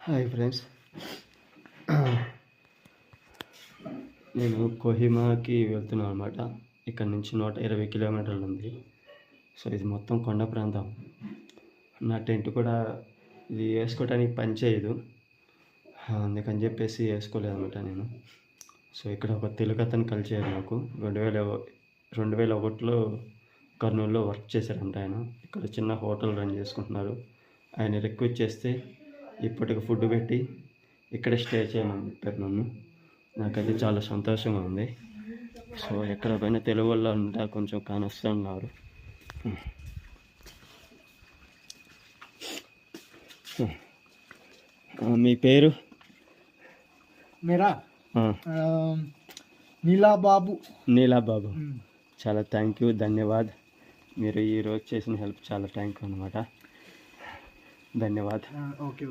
Hi friends, నేను కోహిమాకి వెళ్తున్నాను అనమాట. ఇక్కడ నుంచి 120 కిలోమీటర్లు ఉంది. సో ఇది మొత్తం కొండ ప్రాంతం. నా టెంట్ కూడా ఇది వేసుకోవడానికి పని చేయదు, అందుకని చెప్పేసి వేసుకోలేదు అనమాట నేను. సో ఇక్కడ ఒక తెలుగు అతను కలిసాడు నాకు. 2001లో కర్నూలులో వర్క్ చేశారంట ఆయన. ఇక్కడ చిన్న హోటల్ రన్ చేసుకుంటున్నారు. ఆయన రిక్వెస్ట్ చేస్తే ఇప్పటికి ఫుడ్ పెట్టి ఇక్కడే స్టే చేయమని చెప్పారు నన్ను. నాకైతే చాలా సంతోషంగా ఉంది. సో ఎక్కడ పైన తెలుగు వాళ్ళు అంతా కొంచెం కానొస్తున్నారు. మీ పేరు? మేరా నీలాబాబు. నీలాబాబు, చాలా థ్యాంక్ యూ, ధన్యవాద్. మీరు ఈరోజు చేసిన హెల్ప్ చాలా థ్యాంక్ యూ అనమాట. ధన్యవాద్. ఓకే.